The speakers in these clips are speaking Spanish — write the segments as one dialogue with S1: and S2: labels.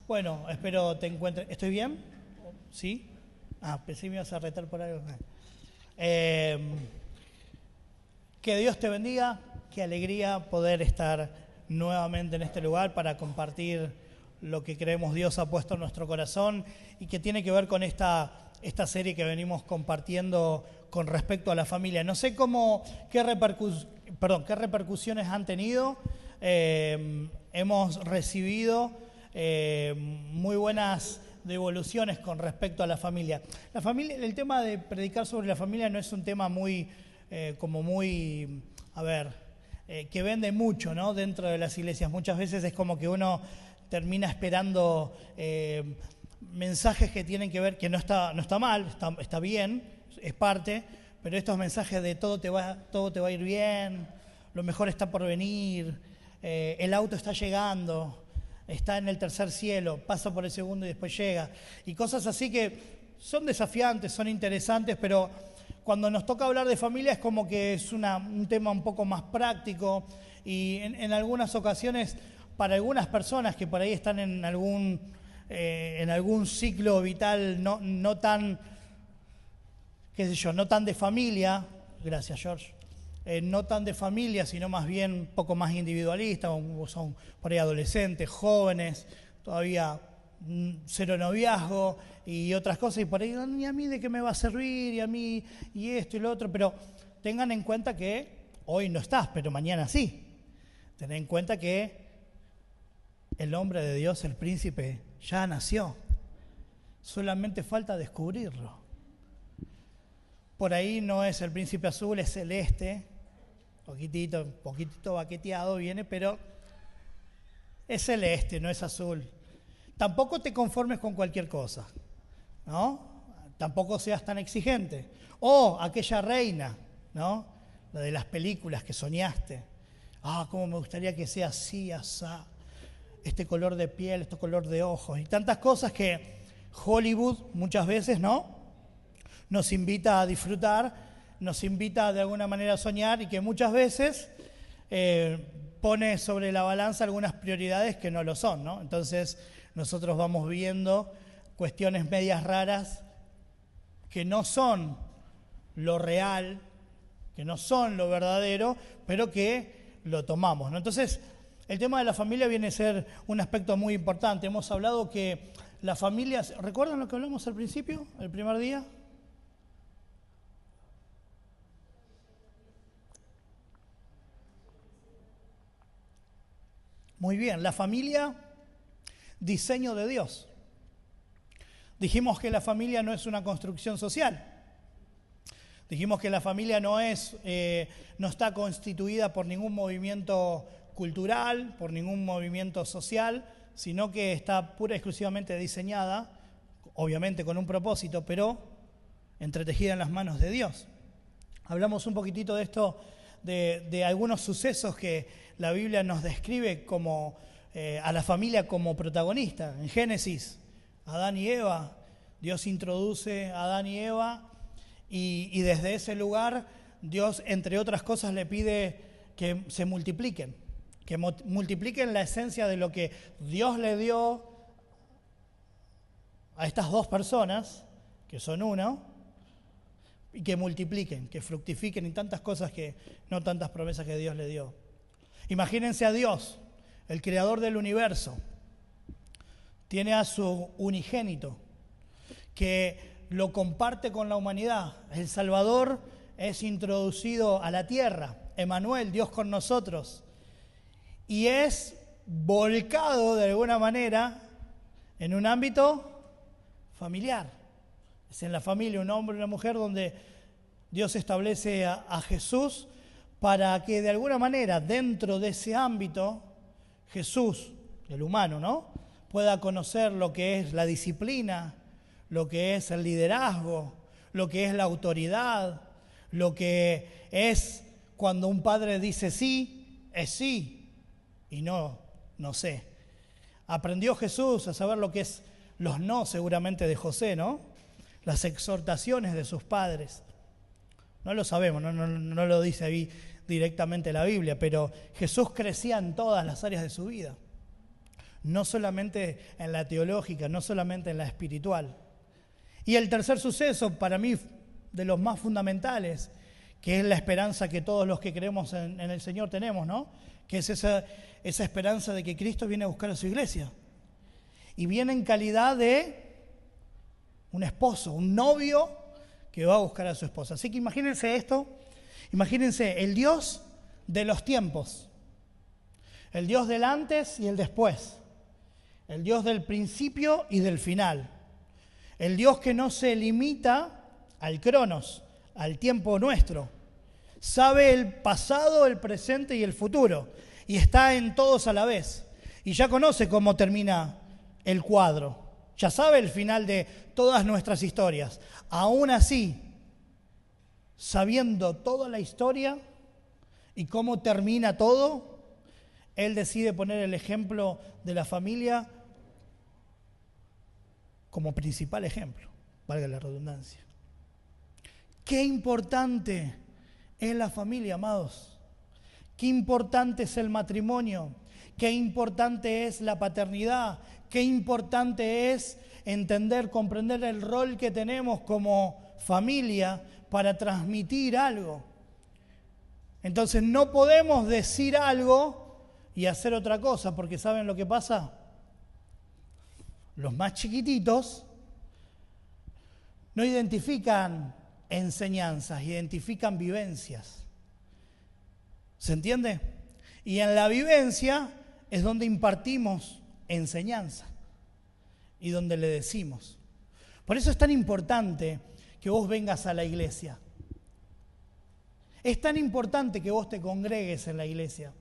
S1: Bueno, espero te encuentres. ¿Estoy bien? ¿Sí? Pensé que me ibas a retar por algo. Eh, que Dios te bendiga, qué alegría poder estar nuevamente en este lugar para compartir lo que creemos Dios ha puesto en nuestro corazón y que tiene que ver con esta serie que venimos compartiendo con respecto a la familia. No sé qué repercusiones han tenido. Hemos recibido muy buenas devoluciones con respecto a la familia. La familia, el tema de predicar sobre la familia no es un tema que vende mucho, ¿no? Dentro de las iglesias. Muchas veces es como que uno termina esperando mensajes que tienen que ver, que no está mal, está bien, es parte, pero estos mensajes de todo te va a ir bien, lo mejor está por venir, el auto está llegando, está en el tercer cielo, pasa por el segundo y después llega. Y cosas así que son desafiantes, son interesantes, pero cuando nos toca hablar de familia es como que es un tema un poco más práctico y en algunas ocasiones para algunas personas que por ahí están en algún ciclo vital no tan, qué sé yo, no tan de familia, gracias George, no tan de familia, sino más bien un poco más individualista, son por ahí adolescentes, jóvenes, todavía cero noviazgo y otras cosas, y por ahí, ¿y a mí de qué me va a servir? Y a mí, y esto y lo otro, pero tengan en cuenta que hoy no estás, pero mañana sí. Tened en cuenta que el hombre de Dios, el príncipe, ya nació. Solamente falta descubrirlo. Por ahí no es el príncipe azul, es celeste, poquitito baqueteado viene, pero es celeste, no es azul. Tampoco te conformes con cualquier cosa, ¿no? Tampoco seas tan exigente. O aquella reina, ¿no? La de las películas que soñaste. Cómo me gustaría que sea así, asá. Este color de piel, este color de ojos y tantas cosas que Hollywood muchas veces, ¿no? Nos invita a disfrutar, nos invita de alguna manera a soñar y que muchas veces pone sobre la balanza algunas prioridades que no lo son, ¿no? Entonces nosotros vamos viendo cuestiones medias raras que no son lo real, que no son lo verdadero, pero que lo tomamos, ¿no? Entonces, el tema de la familia viene a ser un aspecto muy importante. Hemos hablado que la familia... ¿Recuerdan lo que hablamos al principio, el primer día? Muy bien, la familia, diseño de Dios. Dijimos que la familia no es una construcción social. Dijimos que la familia no está constituida por ningún movimiento cultural, por ningún movimiento social, sino que está pura y exclusivamente diseñada, obviamente con un propósito, pero entretejida en las manos de Dios. Hablamos un poquitito de esto, de algunos sucesos que la Biblia nos describe como a la familia como protagonista. En Génesis, Adán y Eva, Dios introduce a Adán y Eva y desde ese lugar Dios, entre otras cosas, le pide que se multipliquen. Que multipliquen la esencia de lo que Dios le dio a estas dos personas, que son uno, y que multipliquen, que fructifiquen y tantas cosas no tantas promesas que Dios le dio. Imagínense a Dios, el creador del universo, tiene a su unigénito, que lo comparte con la humanidad. El Salvador es introducido a la tierra, Emmanuel, Dios con nosotros. Y es volcado de alguna manera en un ámbito familiar. Es en la familia, un hombre y una mujer, donde Dios establece a Jesús para que de alguna manera dentro de ese ámbito Jesús, el humano, ¿no?, pueda conocer lo que es la disciplina, lo que es el liderazgo, lo que es la autoridad, lo que es cuando un padre dice sí, es sí. Y no sé. Aprendió Jesús a saber lo que es los no, seguramente, de José, ¿no? Las exhortaciones de sus padres. No lo sabemos, no lo dice ahí directamente la Biblia, pero Jesús crecía en todas las áreas de su vida. no solamente en la teológica, no solamente en la espiritual. Y el tercer suceso, para mí, de los más fundamentales, que es la esperanza que todos los que creemos en el Señor tenemos, ¿no? Que es esa esperanza de que Cristo viene a buscar a su iglesia. Y viene en calidad de un esposo, un novio que va a buscar a su esposa. Así que imagínense esto, imagínense el Dios de los tiempos, el Dios del antes y el después, el Dios del principio y del final, el Dios que no se limita al cronos, al tiempo nuestro, sabe el pasado, el presente y el futuro, y está en todos a la vez, y ya conoce cómo termina el cuadro, ya sabe el final de todas nuestras historias. Aún así, sabiendo toda la historia y cómo termina todo, Él decide poner el ejemplo de la familia como principal ejemplo, valga la redundancia. Qué importante es la familia, amados. Qué importante es el matrimonio. Qué importante es la paternidad. Qué importante es entender, comprender el rol que tenemos como familia para transmitir algo. Entonces no podemos decir algo y hacer otra cosa, porque ¿saben lo que pasa? Los más chiquititos no identifican enseñanzas, identifican vivencias. ¿Se entiende? Y en la vivencia es donde impartimos enseñanza y donde le decimos. Por eso es tan importante que vos vengas a la iglesia. Es tan importante que vos te congregues en la iglesia.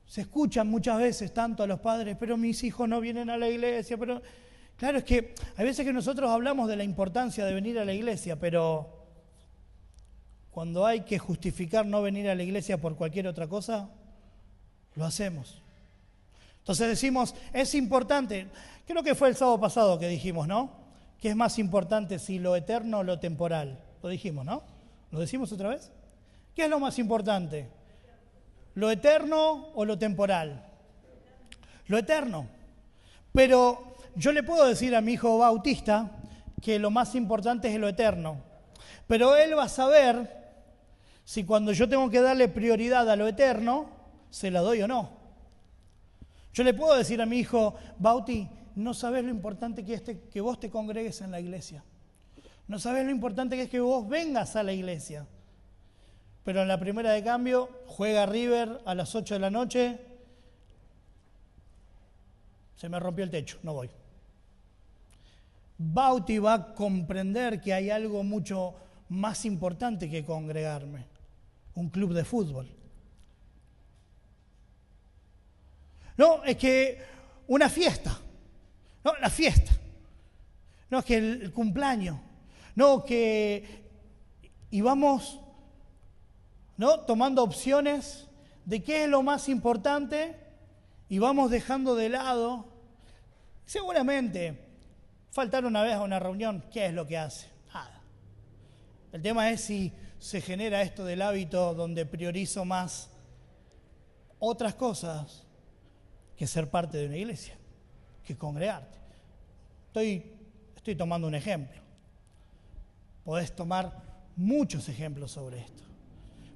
S1: Se escuchan muchas veces tanto a los padres, pero mis hijos no vienen a la iglesia, pero... Claro, es que hay veces que nosotros hablamos de la importancia de venir a la iglesia, pero cuando hay que justificar no venir a la iglesia por cualquier otra cosa, lo hacemos. Entonces decimos, es importante, creo que fue el sábado pasado que dijimos, ¿no? ¿Qué es más importante, si lo eterno o lo temporal? Lo dijimos, ¿no? ¿Lo decimos otra vez? ¿Qué es lo más importante? ¿Lo eterno o lo temporal? Lo eterno. Pero yo le puedo decir a mi hijo Bautista que lo más importante es lo eterno. Pero él va a saber si cuando yo tengo que darle prioridad a lo eterno, se la doy o no. Yo le puedo decir a mi hijo, Bauti, no sabes lo importante que es que vos te congregues en la iglesia. No sabes lo importante que es que vos vengas a la iglesia. Pero en la primera de cambio, juega River a las 8 de la noche, se me rompió el techo, no voy. Bauti va a comprender que hay algo mucho más importante que congregarme, un club de fútbol. No, es que una fiesta, no, la fiesta, no, es que el cumpleaños, no, que... Y vamos, ¿no?, tomando opciones de qué es lo más importante y vamos dejando de lado. Seguramente, faltar una vez a una reunión, ¿qué es lo que hace? Nada. El tema es si se genera esto del hábito donde priorizo más otras cosas que ser parte de una iglesia, que congregarte. Estoy tomando un ejemplo. Podés tomar muchos ejemplos sobre esto.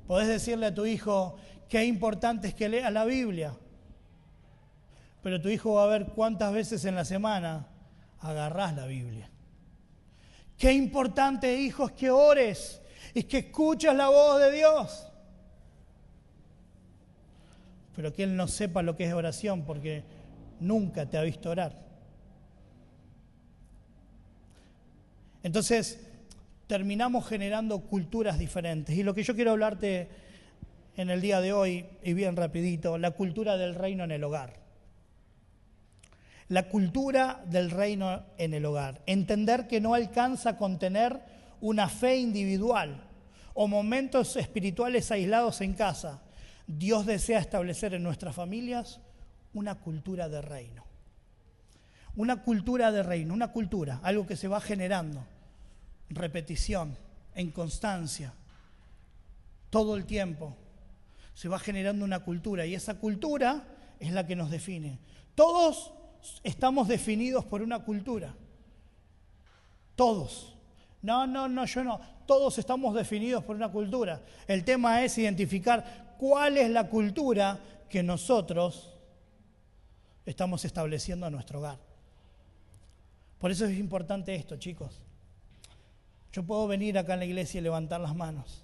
S1: Podés decirle a tu hijo qué importante es que lea la Biblia, pero tu hijo va a ver cuántas veces en la semana agarrás la Biblia. Qué importante, hijo, es que ores, es que escuchas la voz de Dios. Pero que él no sepa lo que es oración porque nunca te ha visto orar. Entonces, terminamos generando culturas diferentes. Y lo que yo quiero hablarte en el día de hoy, y bien rapidito, la cultura del reino en el hogar. La cultura del reino en el hogar. Entender que no alcanza con tener una fe individual o momentos espirituales aislados en casa. Dios desea establecer en nuestras familias una cultura de reino. Una cultura de reino, una cultura, algo que se va generando. Repetición, en constancia, todo el tiempo. Se va generando una cultura y esa cultura es la que nos define. Todos estamos definidos por una cultura. Todos. No, yo no. Todos estamos definidos por una cultura. El tema es identificar cuál es la cultura que nosotros estamos estableciendo en nuestro hogar. Por eso es importante esto, chicos. Yo puedo venir acá en la iglesia y levantar las manos.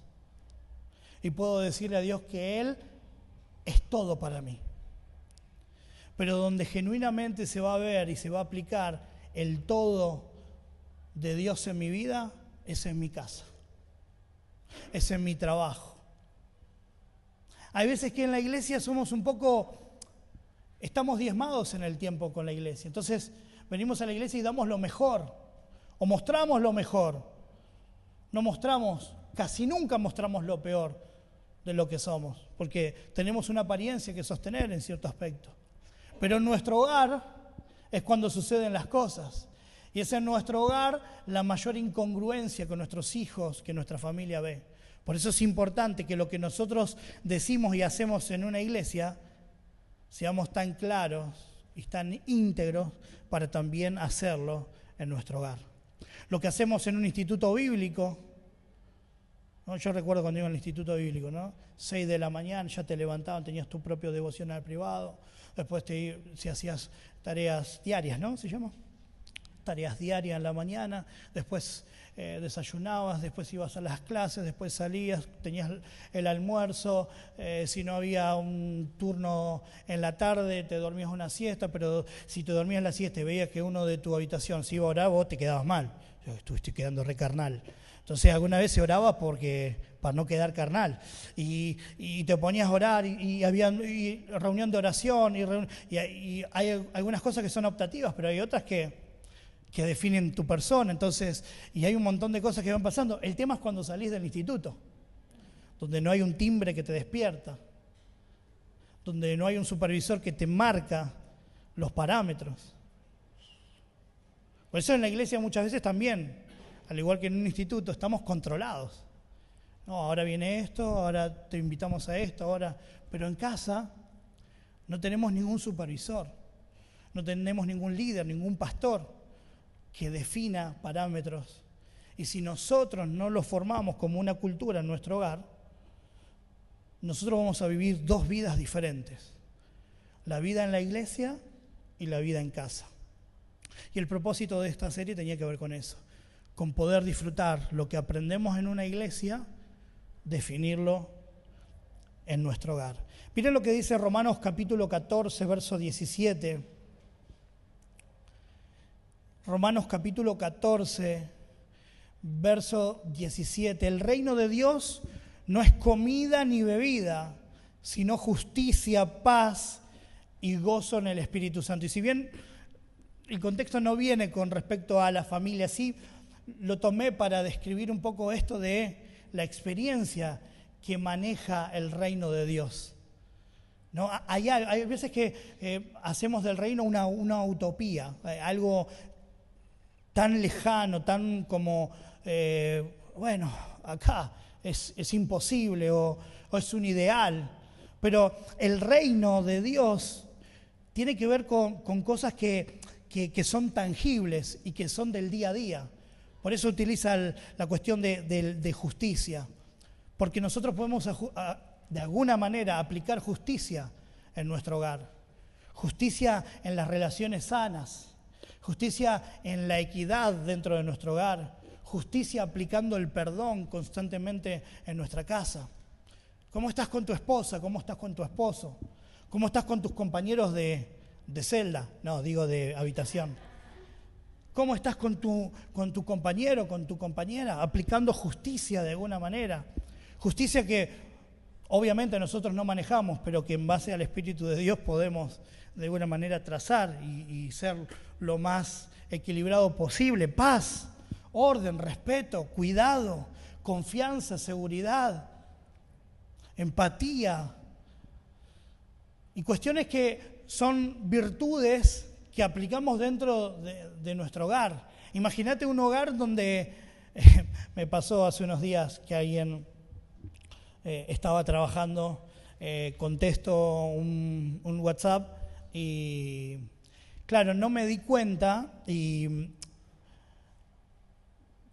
S1: Y puedo decirle a Dios que Él es todo para mí. Pero donde genuinamente se va a ver y se va a aplicar el todo de Dios en mi vida, es en mi casa. Es en mi trabajo. Hay veces que en la iglesia somos estamos diezmados en el tiempo con la iglesia. Entonces venimos a la iglesia y damos lo mejor, o mostramos lo mejor. Casi nunca mostramos lo peor de lo que somos, porque tenemos una apariencia que sostener en cierto aspecto. Pero en nuestro hogar es cuando suceden las cosas. Y es en nuestro hogar la mayor incongruencia que nuestros hijos, que nuestra familia ve. Por eso es importante que lo que nosotros decimos y hacemos en una iglesia, seamos tan claros y tan íntegros para también hacerlo en nuestro hogar. Lo que hacemos en un instituto bíblico, ¿no? Yo recuerdo cuando iba al instituto bíblico, ¿no? 6 de la mañana, ya te levantaban, tenías tu propio devocional privado, después si hacías tareas diarias, ¿no? ¿Se llama? Tareas diarias en la mañana, después desayunabas, después ibas a las clases, después salías, tenías el almuerzo, si no había un turno en la tarde te dormías una siesta, pero si te dormías la siesta y veías que uno de tu habitación se iba a orar, vos te quedabas mal, estuviste quedando re carnal. Entonces alguna vez se oraba para no quedar carnal y te ponías a orar y había reunión de oración y hay algunas cosas que son optativas, pero hay otras que definen tu persona, entonces, y hay un montón de cosas que van pasando. El tema es cuando salís del instituto, donde no hay un timbre que te despierta, donde no hay un supervisor que te marca los parámetros. Por eso en la iglesia muchas veces también, al igual que en un instituto, estamos controlados. No, ahora viene esto, ahora te invitamos a esto, pero en casa no tenemos ningún supervisor, no tenemos ningún líder, ningún pastor que defina parámetros. Y si nosotros no lo formamos como una cultura en nuestro hogar, nosotros vamos a vivir 2 vidas diferentes. La vida en la iglesia y la vida en casa. Y el propósito de esta serie tenía que ver con eso, con poder disfrutar lo que aprendemos en una iglesia, definirlo en nuestro hogar. Miren lo que dice Romanos capítulo 14, verso 17. Romanos capítulo 14, verso 17. El reino de Dios no es comida ni bebida, sino justicia, paz y gozo en el Espíritu Santo. Y si bien el contexto no viene con respecto a la familia, sí lo tomé para describir un poco esto de la experiencia que maneja el reino de Dios. ¿No? Hay veces que hacemos del reino una utopía, algo tan lejano, tan como, acá es imposible o es un ideal. Pero el reino de Dios tiene que ver con cosas que son tangibles y que son del día a día. Por eso utiliza la cuestión de justicia. Porque nosotros podemos de alguna manera aplicar justicia en nuestro hogar. Justicia en las relaciones sanas. Justicia en la equidad dentro de nuestro hogar. Justicia aplicando el perdón constantemente en nuestra casa. ¿Cómo estás con tu esposa? ¿Cómo estás con tu esposo? ¿Cómo estás con tus compañeros de celda? No, digo de habitación. ¿Cómo estás con tu compañero, con tu compañera? Aplicando justicia de alguna manera. Justicia que obviamente nosotros no manejamos, pero que en base al Espíritu de Dios podemos de alguna manera trazar y ser lo más equilibrado posible. Paz, orden, respeto, cuidado, confianza, seguridad, empatía. Y cuestiones que son virtudes que aplicamos dentro de nuestro hogar. Imagínate un hogar donde, me pasó hace unos días que alguien estaba trabajando, contesto un WhatsApp y claro, no me di cuenta y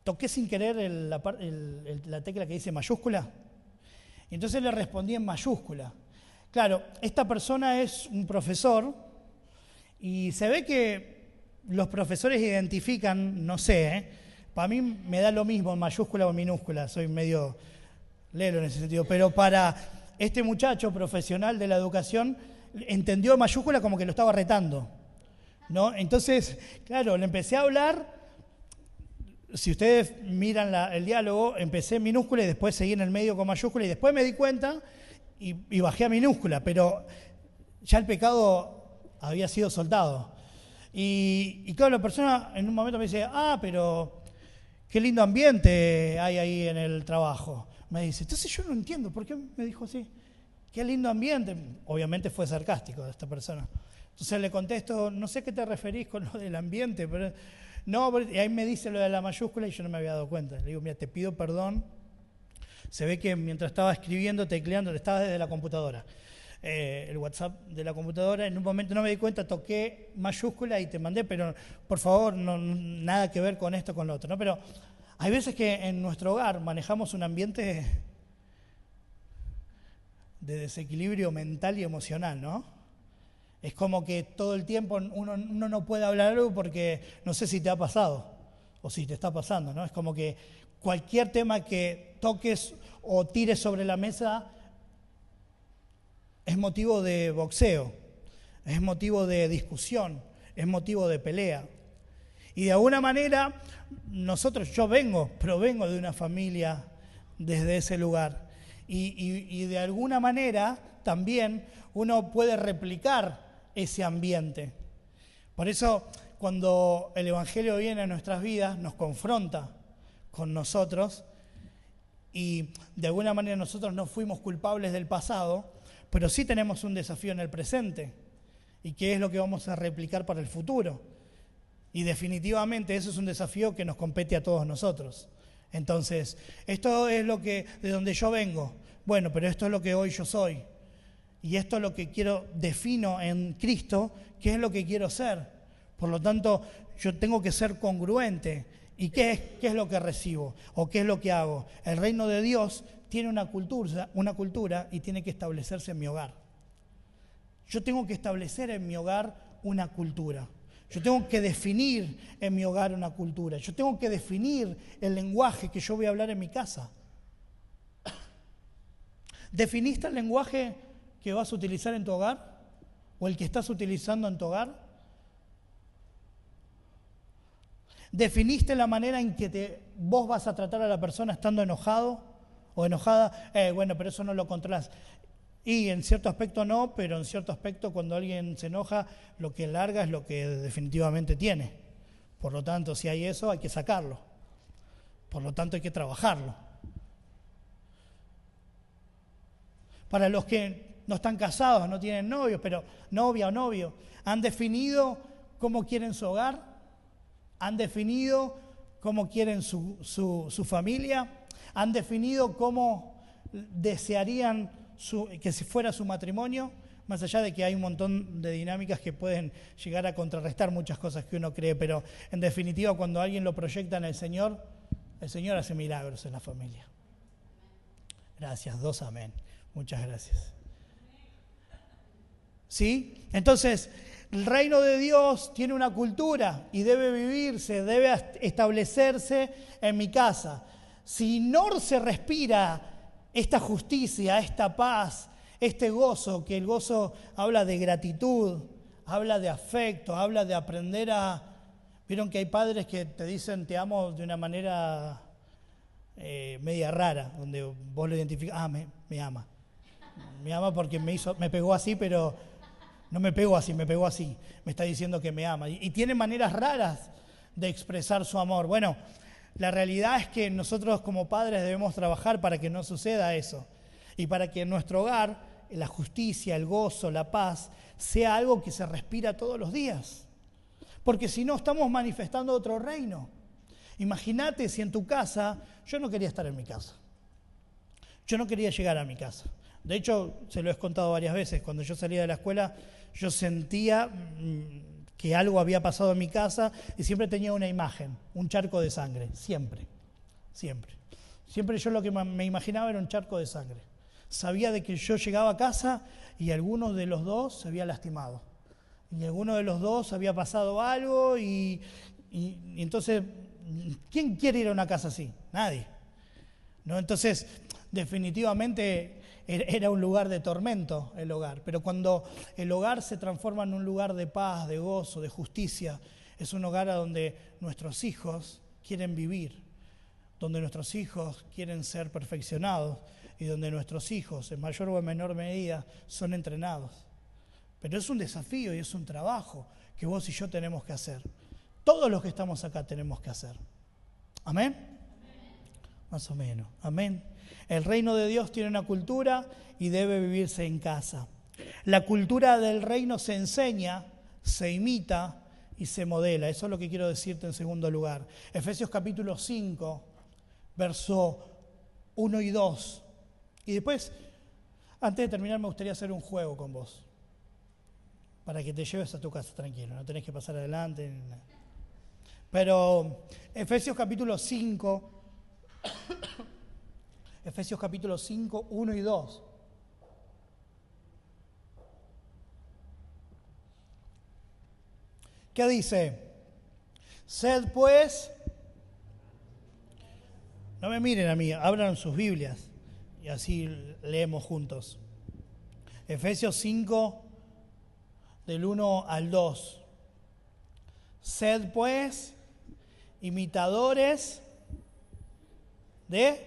S1: toqué sin querer la tecla que dice mayúscula. Y entonces le respondí en mayúscula. Claro, esta persona es un profesor y se ve que los profesores identifican, no sé, para mí me da lo mismo en mayúscula o en minúscula, soy medio lelo en ese sentido, pero para este muchacho profesional de la educación entendió mayúscula como que lo estaba retando, ¿no? Entonces, claro, le empecé a hablar. Si ustedes miran el diálogo, empecé en minúscula y después seguí en el medio con mayúscula y después me di cuenta y bajé a minúscula, pero ya el pecado había sido soltado. Y claro, la persona en un momento me dice, pero qué lindo ambiente hay ahí en el trabajo. Me dice, entonces yo no entiendo, ¿por qué me dijo así? Qué lindo ambiente. Obviamente fue sarcástico de esta persona. Entonces le contesto, no sé qué te referís con lo del ambiente, pero... No, y ahí me dice lo de la mayúscula y yo no me había dado cuenta. Le digo, mira, te pido perdón. Se ve que mientras estaba escribiendo, tecleando, estaba desde la computadora. El WhatsApp de la computadora, en un momento no me di cuenta, toqué mayúscula y te mandé, pero por favor, no, nada que ver con esto, con lo otro, ¿no? Pero hay veces que en nuestro hogar manejamos un ambiente de desequilibrio mental y emocional, ¿no? Es como que todo el tiempo uno no puede hablar algo porque no sé si te ha pasado o si te está pasando, ¿no? Es como que cualquier tema que toques o tires sobre la mesa es motivo de boxeo, es motivo de discusión, es motivo de pelea. Y de alguna manera yo provengo de una familia desde ese lugar. Y de alguna manera también uno puede replicar ese ambiente. Por eso, cuando el Evangelio viene a nuestras vidas, nos confronta con nosotros y de alguna manera nosotros no fuimos culpables del pasado, pero sí tenemos un desafío en el presente y qué es lo que vamos a replicar para el futuro. Y definitivamente eso es un desafío que nos compete a todos nosotros. Entonces, esto es de donde yo vengo. Bueno, pero esto es lo que hoy yo soy. Y esto es lo que defino en Cristo, qué es lo que quiero ser. Por lo tanto, yo tengo que ser congruente. ¿Y qué es lo que recibo? ¿O qué es lo que hago? El reino de Dios tiene una cultura y tiene que establecerse en mi hogar. Yo tengo que establecer en mi hogar una cultura. Yo tengo que definir en mi hogar una cultura. Yo tengo que definir el lenguaje que yo voy a hablar en mi casa. ¿Definiste el lenguaje que vas a utilizar en tu hogar? ¿O el que estás utilizando en tu hogar? ¿Definiste la manera en que vos vas a tratar a la persona estando enojado o enojada? Bueno, pero eso no lo controlas. Y en cierto aspecto no, pero en cierto aspecto cuando alguien se enoja, lo que larga es lo que definitivamente tiene. Por lo tanto, si hay eso, hay que sacarlo. Por lo tanto, hay que trabajarlo. Para los que no están casados, no tienen novios, pero novia o novio, han definido cómo quieren su hogar, han definido cómo quieren su familia, han definido cómo desearían que si fuera su matrimonio, más allá de que hay un montón de dinámicas que pueden llegar a contrarrestar muchas cosas que uno cree, pero en definitiva cuando alguien lo proyecta en el Señor hace milagros en la familia. Gracias, 2 amén. Muchas gracias. ¿Sí? Entonces, el reino de Dios tiene una cultura y debe vivirse, debe establecerse en mi casa. Si no se respira esta justicia, esta paz, este gozo, que el gozo habla de gratitud, habla de afecto, habla de aprender a... Vieron que hay padres que te dicen te amo de una manera media rara, donde vos lo identificás, me ama. Me ama porque me pegó así, pero no me pegó así, me pegó así. Me está diciendo que me ama. Y tiene maneras raras de expresar su amor. Bueno, la realidad es que nosotros como padres debemos trabajar para que no suceda eso. Y para que en nuestro hogar la justicia, el gozo, la paz, sea algo que se respira todos los días. Porque si no, estamos manifestando otro reino. Imagínate si en tu casa, yo no quería estar en mi casa. Yo no quería llegar a mi casa. De hecho, se lo he contado varias veces, cuando yo salía de la escuela, yo sentía que algo había pasado en mi casa y siempre tenía una imagen, un charco de sangre, siempre, siempre. Siempre yo lo que me imaginaba era un charco de sangre. Sabía de que yo llegaba a casa y alguno de los dos se había lastimado. Y alguno de los dos había pasado algo y entonces, ¿quién quiere ir a una casa así? Nadie, ¿no? Entonces, definitivamente era un lugar de tormento el hogar. Pero cuando el hogar se transforma en un lugar de paz, de gozo, de justicia, es un hogar a donde nuestros hijos quieren vivir, donde nuestros hijos quieren ser perfeccionados y donde nuestros hijos, en mayor o en menor medida, son entrenados. Pero es un desafío y es un trabajo que vos y yo tenemos que hacer. Todos los que estamos acá tenemos que hacer. ¿Amén? Más o menos. Amén. El reino de Dios tiene una cultura y debe vivirse en casa. La cultura del reino se enseña, se imita y se modela. Eso es lo que quiero decirte en segundo lugar. Efesios capítulo 5, verso 1 y 2. Y después, antes de terminar, me gustaría hacer un juego con vos. Para que te lleves a tu casa tranquilo, no tenés que pasar adelante. Pero Efesios capítulo 5, Efesios capítulo 5, 1 y 2. ¿Qué dice? Sed pues, no me miren a mí, abran sus Biblias y así leemos juntos. Efesios 5, del 1 al 2. Sed pues imitadores de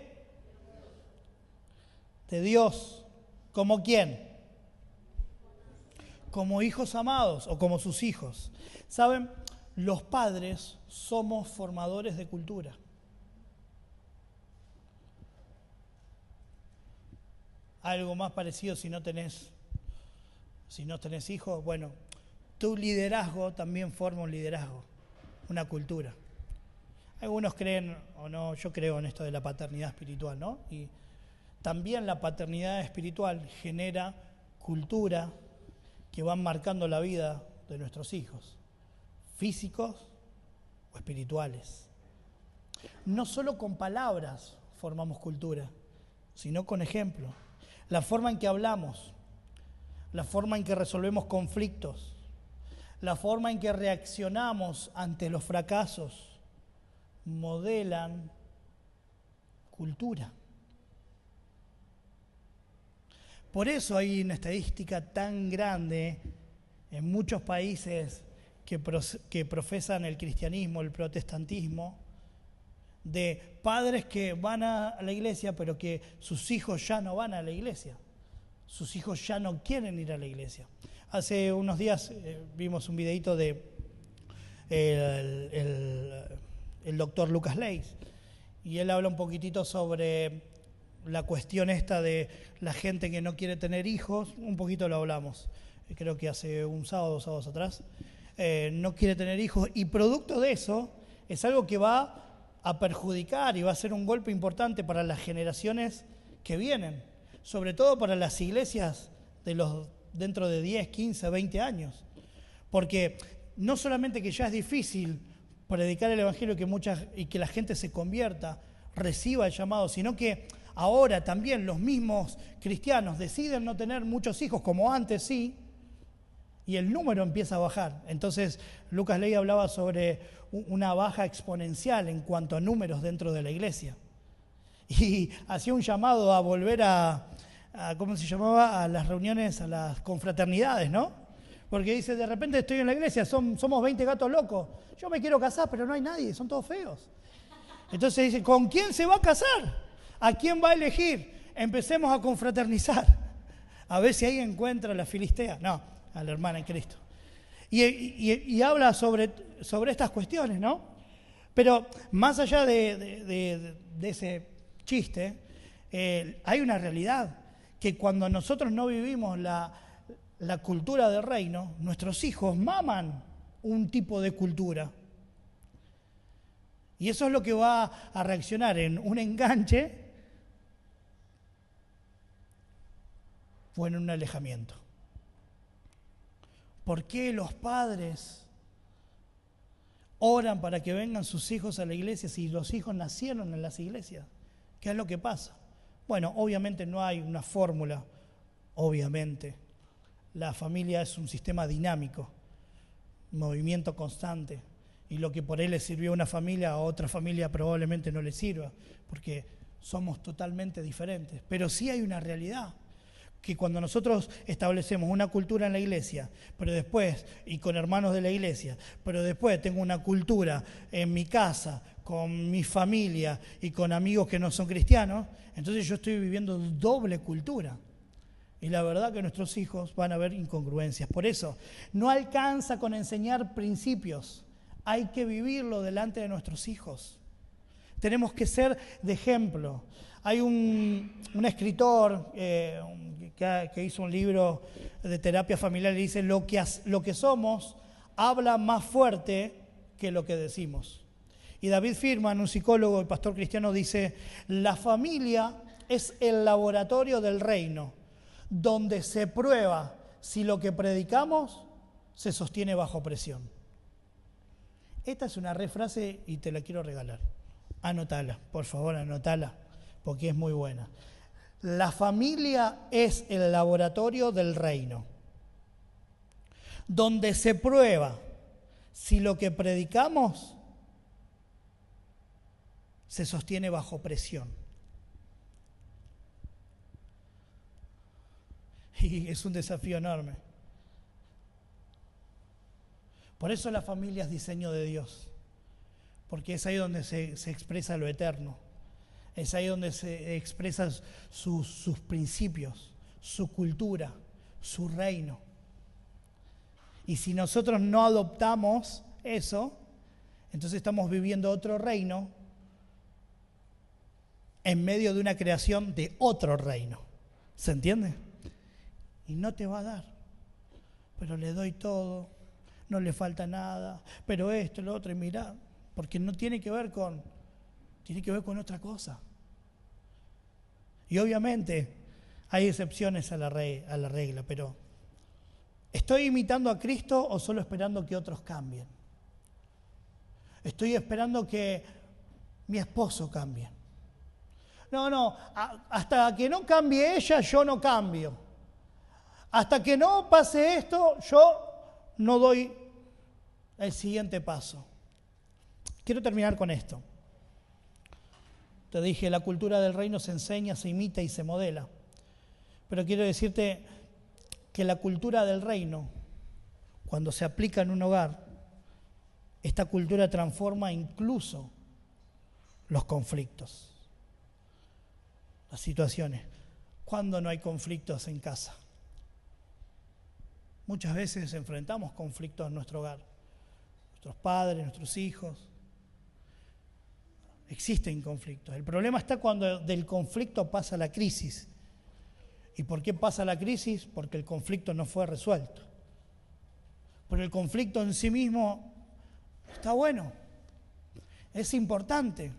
S1: Dios. ¿Como quién? Como hijos amados o como sus hijos. ¿Saben? Los padres somos formadores de cultura. Algo más parecido si no tenés hijos, bueno, tu liderazgo también forma un liderazgo, una cultura. Algunos creen o no, yo creo en esto de la paternidad espiritual, ¿no? Y también la paternidad espiritual genera cultura que van marcando la vida de nuestros hijos, físicos o espirituales. No solo con palabras formamos cultura, sino con ejemplo. La forma en que hablamos, la forma en que resolvemos conflictos, la forma en que reaccionamos ante los fracasos, modelan cultura. Por eso hay una estadística tan grande en muchos países que profesan el cristianismo, el protestantismo, de padres que van a la iglesia, pero que sus hijos ya no van a la iglesia. Sus hijos ya no quieren ir a la iglesia. Hace unos días vimos un videito de el doctor Lucas Leis, y él habla un poquitito sobre la cuestión esta de la gente que no quiere tener hijos. Un poquito lo hablamos, creo que hace un sábado, 2 sábados atrás. No quiere tener hijos y producto de eso es algo que va a perjudicar y va a ser un golpe importante para las generaciones que vienen, sobre todo para las iglesias dentro de 10, 15, 20 años. Porque no solamente que ya es difícil predicar el evangelio y que la gente se convierta, reciba el llamado, sino que ahora también los mismos cristianos deciden no tener muchos hijos como antes sí, y el número empieza a bajar. Entonces, Lucas Leis hablaba sobre una baja exponencial en cuanto a números dentro de la iglesia. Y hacía un llamado a volver a ¿cómo se llamaba? A las reuniones, a las confraternidades, ¿no? Porque dice, de repente estoy en la iglesia, somos 20 gatos locos. Yo me quiero casar, pero no hay nadie, son todos feos. Entonces dice, ¿con quién se va a casar? ¿A quién va a elegir? Empecemos a confraternizar. A ver si ahí encuentra la filistea. No, a la hermana en Cristo. Y habla sobre estas cuestiones, ¿no? Pero más allá de ese chiste, hay una realidad, que cuando nosotros no vivimos la cultura del reino, nuestros hijos maman un tipo de cultura. Y eso es lo que va a reaccionar en un enganche o en un alejamiento? ¿Por qué los padres oran para que vengan sus hijos a la iglesia si los hijos nacieron en las iglesias? ¿Qué es lo que pasa? Bueno, obviamente no hay una fórmula, obviamente. La familia es un sistema dinámico, movimiento constante, y lo que por él le sirvió a una familia, a otra familia probablemente no le sirva, porque somos totalmente diferentes. Pero sí hay una realidad, que cuando nosotros establecemos una cultura en la iglesia, pero después, y con hermanos de la iglesia, pero después tengo una cultura en mi casa, con mi familia y con amigos que no son cristianos, entonces yo estoy viviendo doble cultura. Y la verdad que nuestros hijos van a ver incongruencias. Por eso, no alcanza con enseñar principios. Hay que vivirlo delante de nuestros hijos. Tenemos que ser de ejemplo. Hay un escritor que hizo un libro de terapia familiar y dice, lo que somos habla más fuerte que lo que decimos. Y David Firman, un psicólogo y pastor cristiano, dice, la familia es el laboratorio del reino, donde se prueba si lo que predicamos se sostiene bajo presión. Esta es una frase y te la quiero regalar. Anótala, por favor, anótala, porque es muy buena. La familia es el laboratorio del reino, donde se prueba si lo que predicamos se sostiene bajo presión. Y es un desafío enorme. Por eso la familia es diseño de Dios, porque es ahí donde se expresa lo eterno, es ahí donde se expresan sus principios, su cultura, su reino. Y si nosotros no adoptamos eso, entonces estamos viviendo otro reino en medio de una creación de otro reino. ¿Se entiende? Y no te va a dar, pero le doy todo, no le falta nada, pero esto, lo otro, y mirá, porque no tiene que ver con otra cosa. Y obviamente hay excepciones a la regla, pero ¿estoy imitando a Cristo o solo esperando que otros cambien? Estoy esperando que mi esposo cambie. No, hasta que no cambie ella, yo no cambio. Hasta que no pase esto, yo no doy el siguiente paso. Quiero terminar con esto. Te dije, la cultura del reino se enseña, se imita y se modela. Pero quiero decirte que la cultura del reino, cuando se aplica en un hogar, esta cultura transforma incluso los conflictos, las situaciones. ¿Cuándo no hay conflictos en casa? Muchas veces enfrentamos conflictos en nuestro hogar. Nuestros padres, nuestros hijos. Existen conflictos. El problema está cuando del conflicto pasa la crisis. ¿Y por qué pasa la crisis? Porque el conflicto no fue resuelto. Pero el conflicto en sí mismo está bueno. Es importante.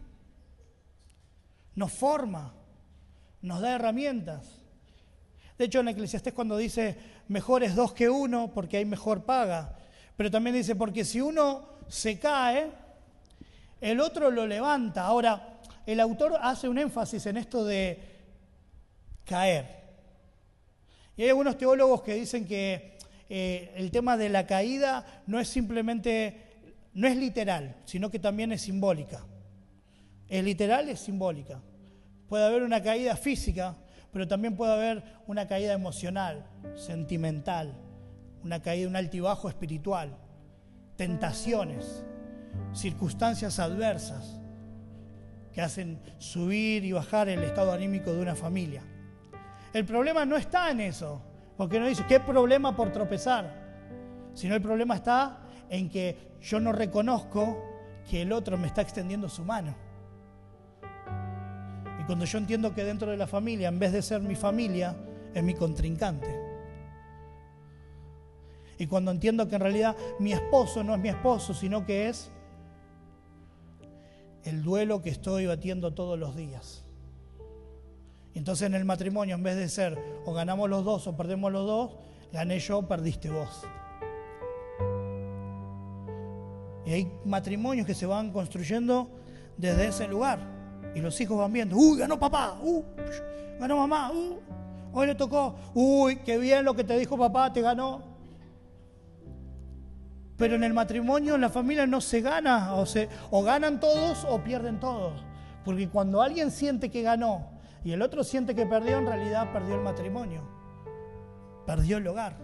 S1: Nos forma. Nos da herramientas. De hecho, en Eclesiastés cuando dice, mejor es 2 que 1 porque hay mejor paga. Pero también dice, porque si uno se cae, el otro lo levanta. Ahora, el autor hace un énfasis en esto de caer. Y hay algunos teólogos que dicen que el tema de la caída no es literal, sino que también es simbólica. Es literal, es simbólica. Puede haber una caída física, pero también puede haber una caída emocional, sentimental, una caída, un altibajo espiritual, tentaciones, circunstancias adversas que hacen subir y bajar el estado anímico de una familia. El problema no está en eso, porque no dice, ¿qué problema por tropezar? Sino el problema está en que yo no reconozco que el otro me está extendiendo su mano. Y cuando yo entiendo que dentro de la familia, en vez de ser mi familia, es mi contrincante. Y cuando entiendo que en realidad mi esposo no es mi esposo, sino que es el duelo que estoy batiendo todos los días. Y entonces en el matrimonio, en vez de ser o ganamos los dos o perdemos los dos, gané yo, perdiste vos. Y hay matrimonios que se van construyendo desde ese lugar. Y los hijos van viendo, uy, ganó papá, ganó mamá, hoy le tocó, uy, qué bien lo que te dijo papá, te ganó. Pero en el matrimonio, en la familia no se gana, o ganan todos o pierden todos. Porque cuando alguien siente que ganó y el otro siente que perdió, en realidad perdió el matrimonio, perdió el hogar.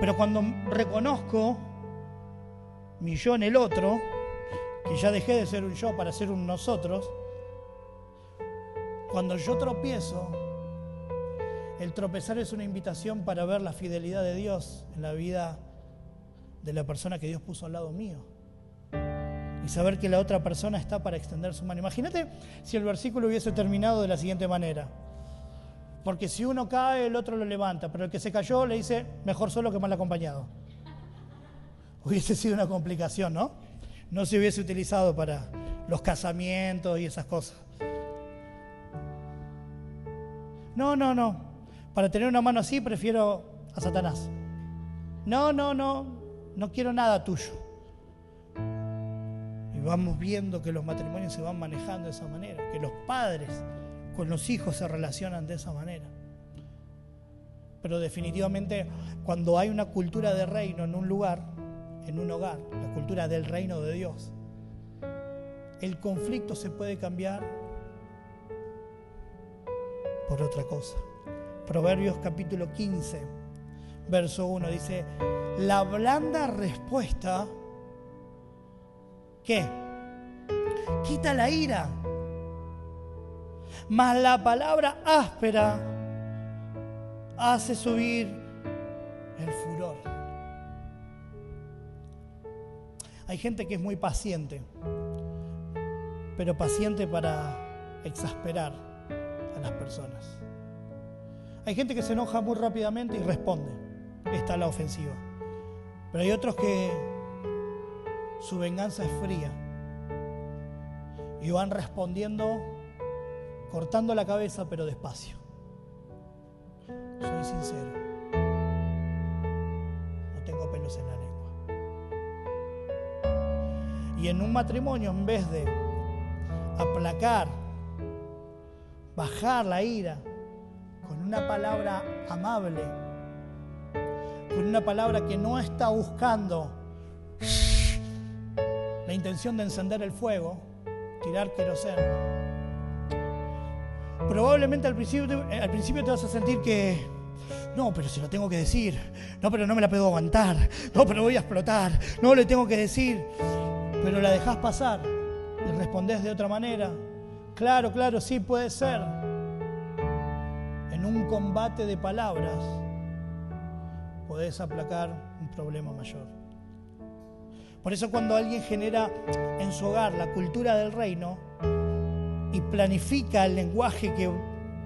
S1: Pero cuando reconozco mi yo en el otro, que ya dejé de ser un yo para ser un nosotros, cuando yo tropiezo, el tropezar es una invitación para ver la fidelidad de Dios en la vida de la persona que Dios puso al lado mío. Y saber que la otra persona está para extender su mano. Imagínate si el versículo hubiese terminado de la siguiente manera. Porque si uno cae, el otro lo levanta, pero el que se cayó le dice, mejor solo que mal acompañado. Hubiese sido una complicación, ¿no? No se hubiese utilizado para los casamientos y esas cosas. No. Para tener una mano así prefiero a Satanás. No quiero nada tuyo. Y vamos viendo que los matrimonios se van manejando de esa manera, que los padres con los hijos se relacionan de esa manera. Pero definitivamente cuando hay una cultura de reino en un lugar, en un hogar, la cultura del reino de Dios, el conflicto se puede cambiar por otra cosa. Proverbios capítulo 15, verso 1 dice, la blanda respuesta, ¿qué? Quita la ira, mas la palabra áspera hace subir el furor. Hay gente que es muy paciente, pero paciente para exasperar a las personas. Hay gente que se enoja muy rápidamente y responde. Está la ofensiva. Pero hay otros que su venganza es fría y van respondiendo cortando la cabeza, pero despacio. Soy sincero. No tengo pelos en la lengua. Y en un matrimonio, en vez de aplacar, bajar la ira con una palabra amable, con una palabra que no está buscando la intención de encender el fuego, tirar queroseno, probablemente al principio te vas a sentir que no, pero se lo tengo que decir, no, pero no me la puedo aguantar, no, pero voy a explotar, no, le tengo que decir, pero la dejás pasar y respondés de otra manera. Claro, sí, puede ser. En un combate de palabras podés aplacar un problema mayor. Por eso cuando alguien genera en su hogar la cultura del reino y planifica el lenguaje que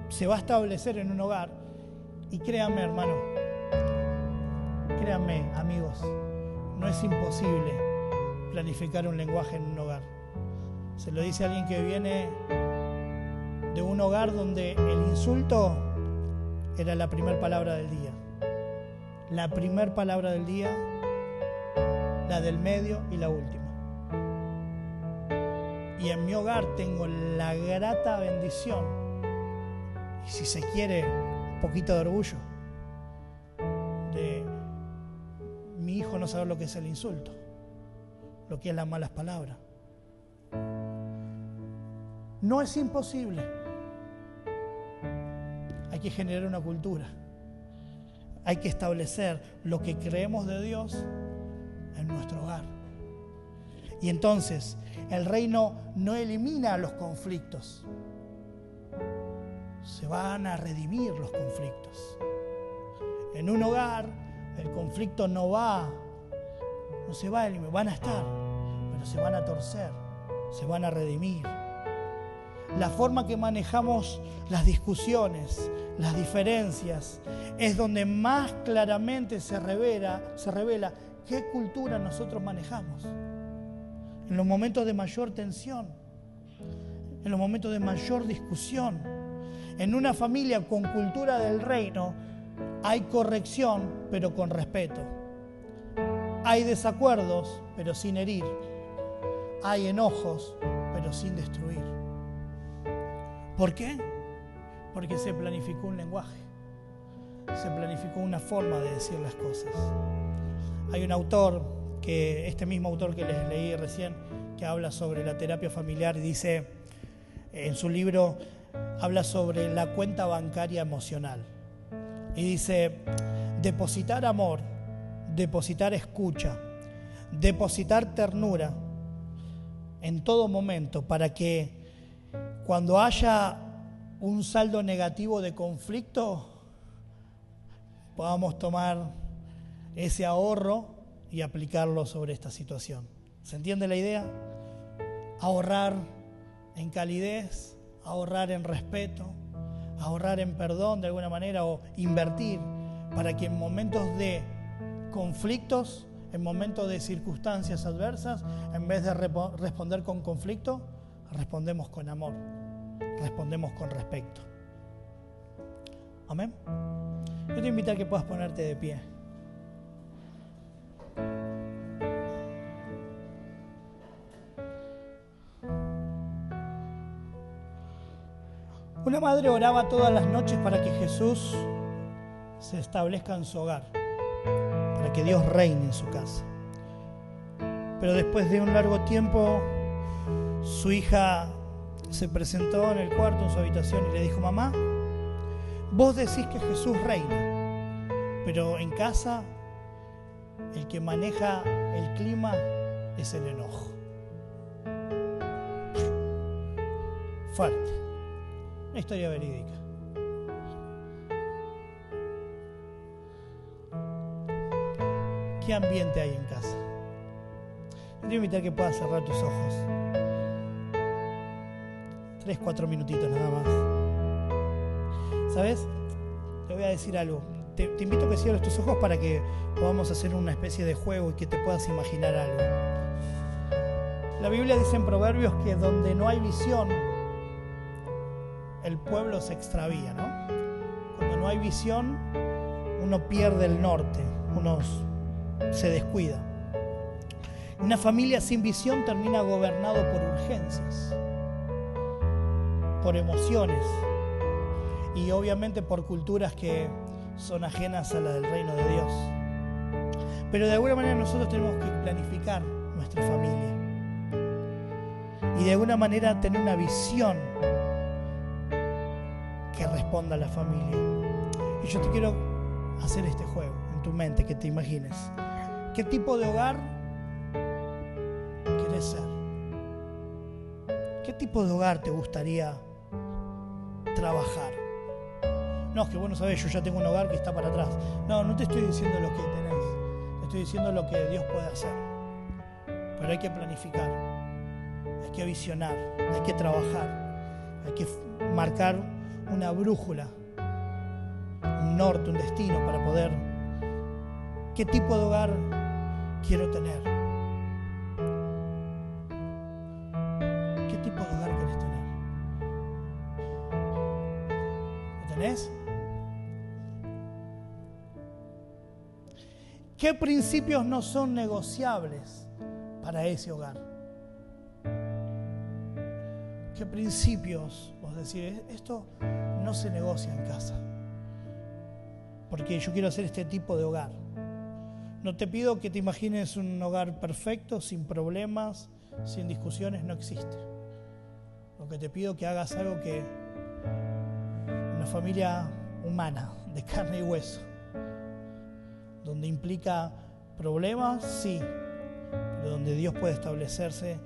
S1: se va a establecer en un hogar, y créanme, hermano, créanme, amigos, no es imposible planificar un lenguaje en un hogar. Se lo dice alguien que viene de un hogar donde el insulto era la primera palabra del día. La primera palabra del día, la del medio y la última. Y en mi hogar tengo la grata bendición, y si se quiere, un poquito de orgullo, de mi hijo no saber lo que es el insulto, lo que es las malas palabras. No es imposible. Hay que generar una cultura. Hay que establecer lo que creemos de Dios en nuestro hogar. Y entonces el reino no elimina los conflictos. Se van a redimir los conflictos. En un hogar el conflicto no se va a eliminar, van a estar, pero se van a torcer, se van a redimir. La forma que manejamos las discusiones, las diferencias, es donde más claramente se revela qué cultura nosotros manejamos. En los momentos de mayor tensión, en los momentos de mayor discusión, En una familia con cultura del reino hay corrección, pero con respeto. Hay desacuerdos, pero sin herir. Hay enojos, pero sin destruir. ¿Por qué? Porque se planificó un lenguaje. Se planificó una forma de decir las cosas. Hay un autor, este mismo autor que les leí recién, que habla sobre la terapia familiar y dice, en su libro, habla sobre la cuenta bancaria emocional. Y dice, depositar amor, depositar escucha, depositar ternura en todo momento para que cuando haya un saldo negativo de conflicto, podamos tomar ese ahorro y aplicarlo sobre esta situación. ¿Se entiende la idea? Ahorrar en calidez, ahorrar en respeto, ahorrar en perdón de alguna manera o invertir para que en momentos de conflictos, en momentos de circunstancias adversas, en vez de responder con conflicto, respondemos con amor, respondemos con respeto. Amén. Yo te invito a que puedas ponerte de pie. Una madre oraba todas las noches para que Jesús se establezca en su hogar, para que Dios reine en su casa. Pero después de un largo tiempo, su hija se presentó en el cuarto, en su habitación, y le dijo: mamá, vos decís que Jesús reina, pero en casa el que maneja el clima es el enojo. Fuerte. Una historia verídica. ¿Qué ambiente hay en casa? Te voy a invitar a que puedas cerrar tus ojos. 3-4 minutitos nada más. ¿Sabes? Te voy a decir algo. Te invito a que cierres tus ojos para que podamos hacer una especie de juego y que te puedas imaginar algo. La Biblia dice en Proverbios que donde no hay visión, el pueblo se extravía, ¿no? Cuando no hay visión, uno pierde el norte, uno se descuida. Una familia sin visión termina gobernado por urgencias, por emociones y obviamente por culturas que son ajenas a la del reino de Dios. Pero de alguna manera nosotros tenemos que planificar nuestra familia y de alguna manera tener una visión que responda a la familia. Y yo te quiero hacer este juego en tu mente, que te imagines. ¿Qué tipo de hogar querés ser? ¿Qué tipo de hogar te gustaría trabajar? No, es que vos no sabés, yo ya tengo un hogar que está para atrás. No, no te estoy diciendo lo que tenés, te estoy diciendo lo que Dios puede hacer. Pero hay que planificar, hay que visionar, hay que trabajar, hay que marcar una brújula, un norte, un destino para poder. ¿Qué tipo de hogar quiero tener? ¿Qué tipo de hogar querés tener? ¿Lo tenés? ¿Qué principios no son negociables para ese hogar? ¿Qué principios vos decís, esto no se negocia en casa? Porque yo quiero hacer este tipo de hogar. No te pido que te imagines un hogar perfecto, sin problemas, sin discusiones, no existe. Lo que te pido es que hagas algo que una familia humana, de carne y hueso, donde implica problemas, sí, pero donde Dios puede establecerse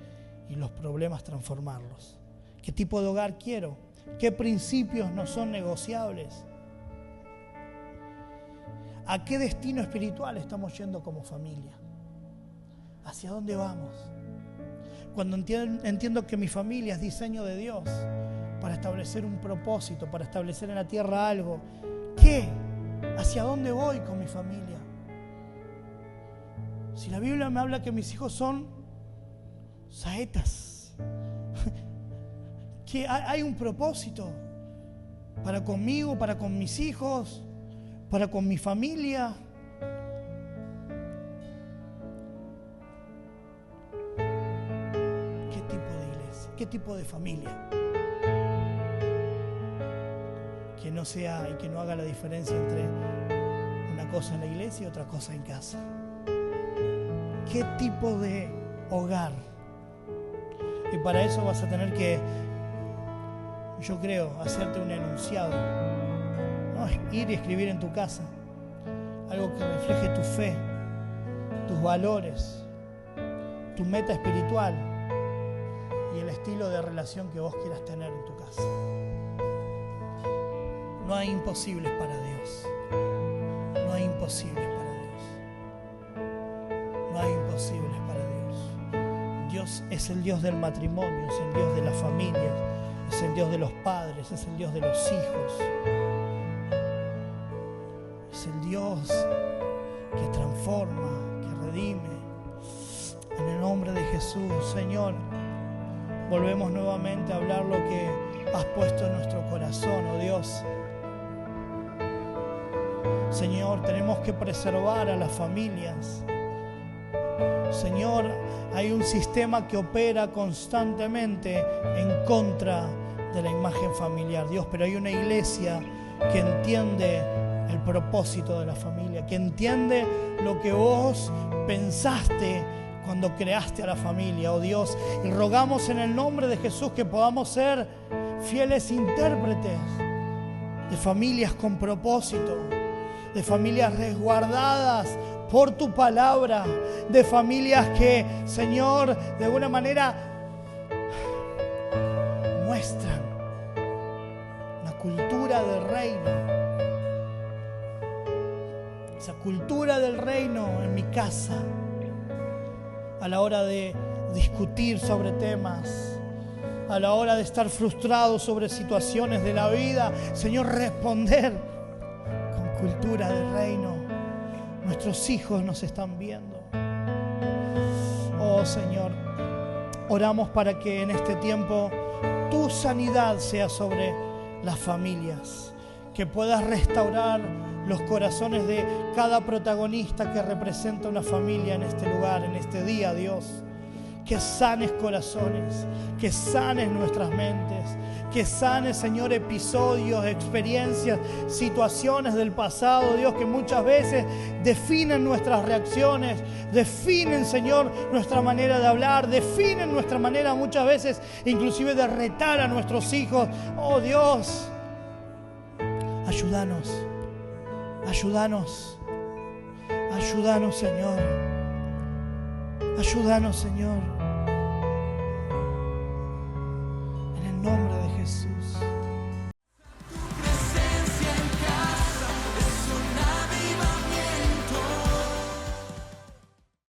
S1: y los problemas transformarlos. ¿Qué tipo de hogar quiero? ¿Qué principios no son negociables? ¿A qué destino espiritual estamos yendo como familia? ¿Hacia dónde vamos? Cuando entiendo que mi familia es diseño de Dios para establecer un propósito, para establecer en la tierra algo, ¿qué? ¿Hacia dónde voy con mi familia? Si la Biblia me habla que mis hijos son saetas, que hay un propósito. para conmigo, para con mis hijos, para con mi familia. ¿Qué tipo de iglesia? ¿Qué tipo de familia? Que no sea y que no haga la diferencia entre una cosa en la iglesia y otra cosa en casa. ¿Qué tipo de hogar? Y para eso vas a tener que, yo creo, hacerte un enunciado, ¿no? Ir y escribir en tu casa algo que refleje tu fe, tus valores, tu meta espiritual y el estilo de relación que vos quieras tener en tu casa. No hay imposibles para Dios. No hay imposibles para Dios. No hay imposibles para Dios. Dios es el Dios del matrimonio, es el Dios de las familias, es el Dios de los padres, es el Dios de los hijos. Es el Dios que transforma, que redime. En el nombre de Jesús, Señor, volvemos nuevamente a hablar lo que has puesto en nuestro corazón, oh Dios. Señor, tenemos que preservar a las familias. Señor, hay un sistema que opera constantemente en contra de la imagen familiar, Dios, pero hay una iglesia que entiende el propósito de la familia, que entiende lo que vos pensaste cuando creaste a la familia, oh Dios, y rogamos en el nombre de Jesús que podamos ser fieles intérpretes de familias con propósito, de familias resguardadas por tu palabra, de familias que, Señor, de alguna manera muestran la cultura del reino. Esa cultura del reino en mi casa, a la hora de discutir sobre temas, a la hora de estar frustrado sobre situaciones de la vida, Señor, responder cultura del reino. Nuestros hijos nos están viendo. Oh Señor, oramos para que en este tiempo tu sanidad sea sobre las familias, que puedas restaurar los corazones de cada protagonista que representa una familia en este lugar, en este día, Dios. Que sanes corazones, que sanes nuestras mentes, que sanes, Señor, episodios, experiencias, situaciones del pasado, Dios, que muchas veces definen nuestras reacciones, definen, Señor, nuestra manera de hablar, definen nuestra manera muchas veces inclusive de retar a nuestros hijos. Oh Dios, ayúdanos, ayúdanos, ayúdanos, Señor. Ayúdanos, Señor.